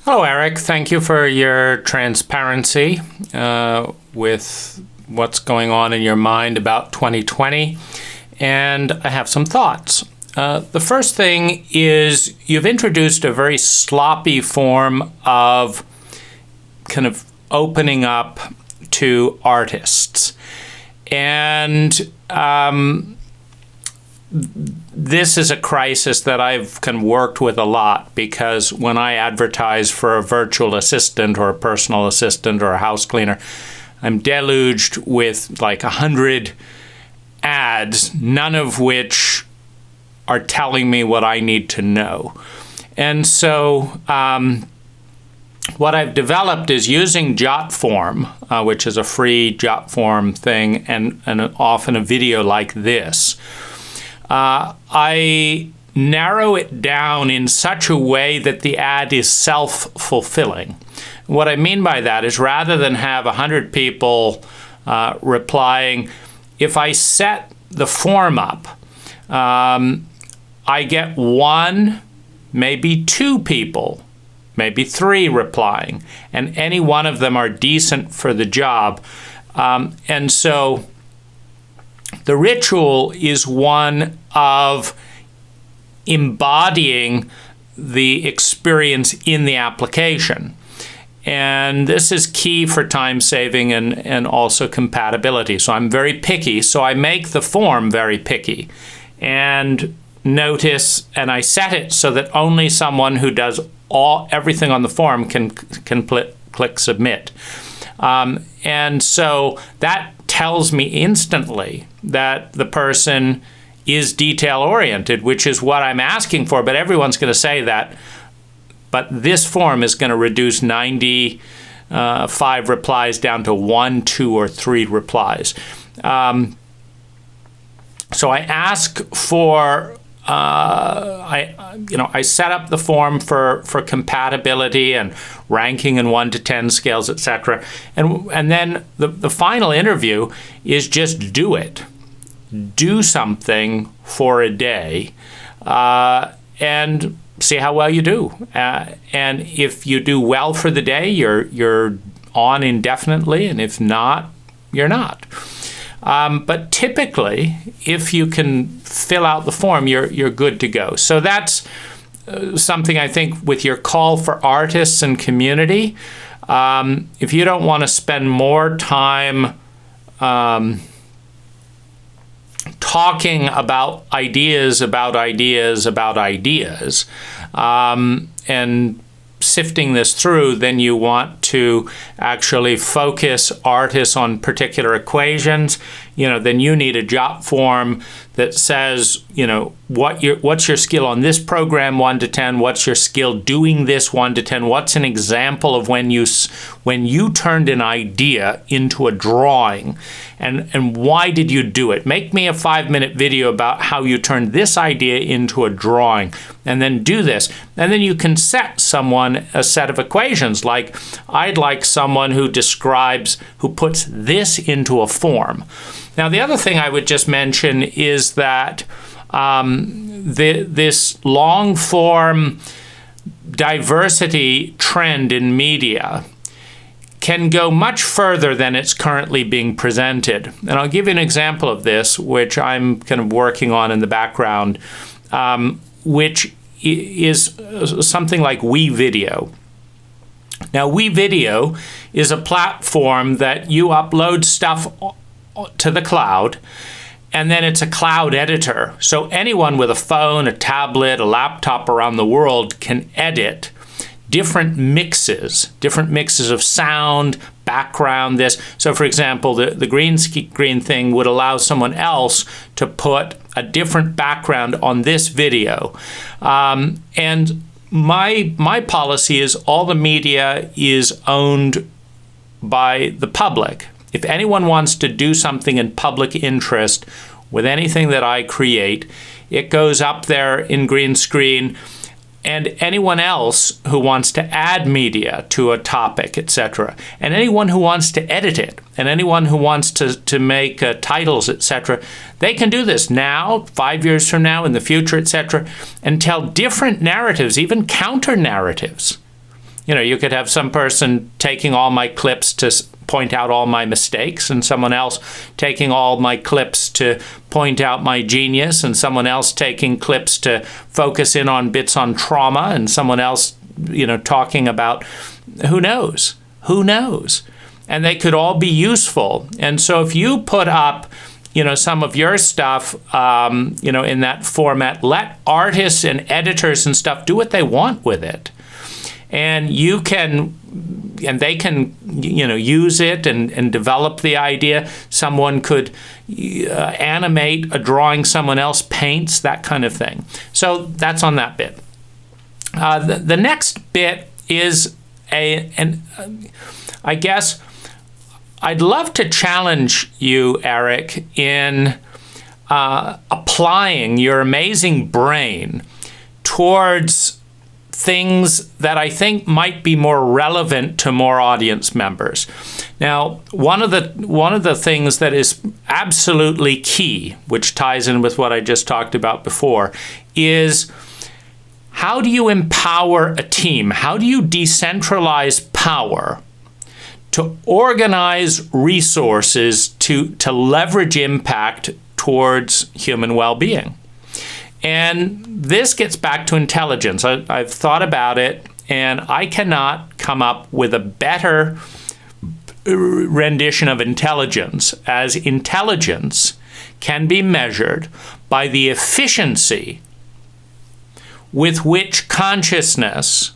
Hello, Eric. Thank you for your transparency with what's going on in your mind about 2020. And I have some thoughts. The first thing is you've introduced a very sloppy form of kind of opening up to artists. And this is a crisis that I've kind of worked with a lot, because when I advertise for a virtual assistant or a personal assistant or a house cleaner, I'm deluged with like 100 ads, none of which are telling me what I need to know. And so what I've developed is using Jotform, which is a free Jotform thing, and often a video like this. I narrow it down in such a way that the ad is self-fulfilling. What I mean by that is, rather than have 100 people replying, if I set the form up, I get one, maybe two people, maybe three replying, and any one of them are decent for the job. And so the ritual is one of embodying the experience in the application. And this is key for time saving and also compatibility. So I'm very picky, so I make the form very picky. And notice, and I set it so that only someone who does everything on the form can click submit. And so that tells me instantly that the person is detail-oriented, which is what I'm asking for, but everyone's going to say that. But this form is going to reduce 95 replies down to 1, 2, or 3 replies. So I ask for, I set up the form for compatibility and ranking in 1 to 10 scales, etc. And then the final interview is just do it. Do something for a day and see how well you do. And if you do well for the day, you're on indefinitely, and if not, you're not. But typically, if you can fill out the form, you're good to go. So that's something I think with your call for artists and community. If you don't want to spend more time talking about ideas, and sifting this through, then you want to actually focus artists on particular equations. Then you need a Jotform that says, what's your skill on this program 1 to 10? What's your skill doing this 1 to 10? What's an example of when you turned an idea into a drawing, and why did you do it? Make me a 5-minute video about how you turned this idea into a drawing, and then do this. And then you can set someone a set of equations, like I'd like someone who puts this into a form. Now, the other thing I would just mention is that this long-form diversity trend in media can go much further than it's currently being presented. And I'll give you an example of this, which I'm kind of working on in the background, which is something like WeVideo. Now, WeVideo is a platform that you upload stuff to the cloud, and then it's a cloud editor. So anyone with a phone, a tablet, a laptop around the world can edit different mixes of sound, background, this. So for example, the green screen thing would allow someone else to put a different background on this video. And my policy is all the media is owned by the public. If anyone wants to do something in public interest with anything that I create, it goes up there in green screen, and anyone else who wants to add media to a topic, etc., and anyone who wants to edit it, and anyone who wants to make titles, etc., they can do this now, 5 years from now, in the future, etc., and tell different narratives, even counter narratives. You could have some person taking all my clips to point out all my mistakes, and someone else taking all my clips to point out my genius, and someone else taking clips to focus in on bits on trauma, and someone else, talking about who knows. And they could all be useful. And so if you put up some of your stuff, in that format, let artists and editors and stuff do what they want with it. And they can use it and develop the idea. Someone could animate a drawing someone else paints, that kind of thing. So that's on that bit. The next bit is I guess I'd love to challenge you, Eric, in applying your amazing brain towards things that I think might be more relevant to more audience members. Now, one of the things that is absolutely key, which ties in with what I just talked about before, is how do you empower a team? How do you decentralize power to organize resources to leverage impact towards human well-being? And this gets back to intelligence. I've thought about it, and I cannot come up with a better rendition of intelligence, as intelligence can be measured by the efficiency with which consciousness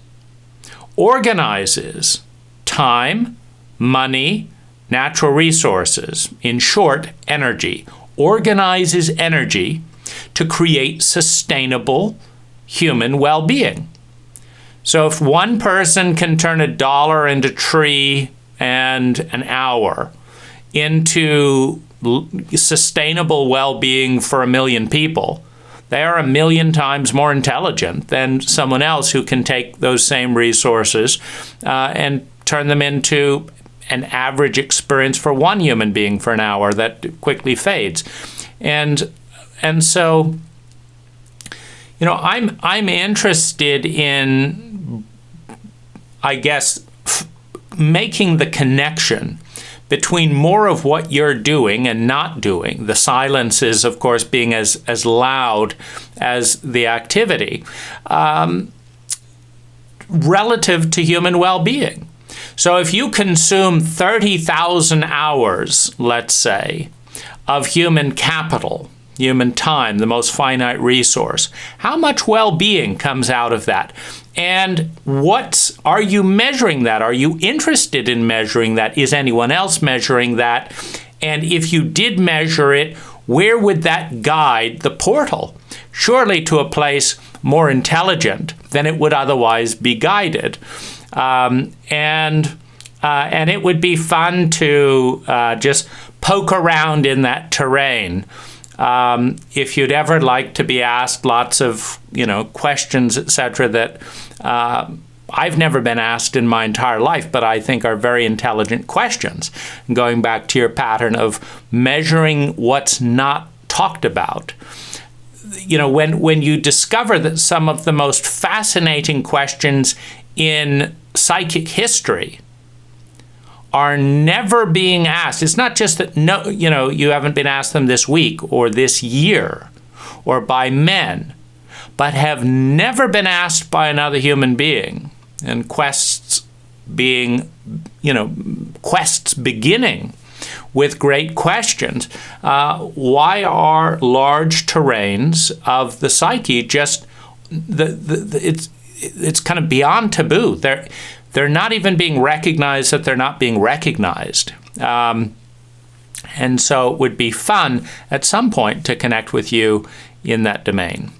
organizes time, money, natural resources, in short, energy, organizes energy to create sustainable human well-being. So if one person can turn $1 into tree and an hour into sustainable well-being for 1 million people, they are 1 million times more intelligent than someone else who can take those same resources and turn them into an average experience for one human being for an hour that quickly fades. And so, I'm interested in, I guess, making the connection between more of what you're doing and not doing. The silence is, of course, being as loud as the activity, relative to human well-being. So if you consume 30,000 hours, let's say, of human capital, human time, the most finite resource, how much well-being comes out of that? And are you measuring that? Are you interested in measuring that? Is anyone else measuring that? And if you did measure it, where would that guide the portal? Surely to a place more intelligent than it would otherwise be guided. And it would be fun to just poke around in that terrain. If you'd ever like to be asked lots of, questions, etc., that I've never been asked in my entire life, but I think are very intelligent questions. Going back to your pattern of measuring what's not talked about. When you discover that some of the most fascinating questions in psychic history are never being asked. It's not just that you haven't been asked them this week or this year or by men, but have never been asked by another human being. And quests beginning with great questions. Why are large terrains of the psyche just it's kind of beyond taboo? They're not even being recognized that they're not being recognized. And so it would be fun at some point to connect with you in that domain.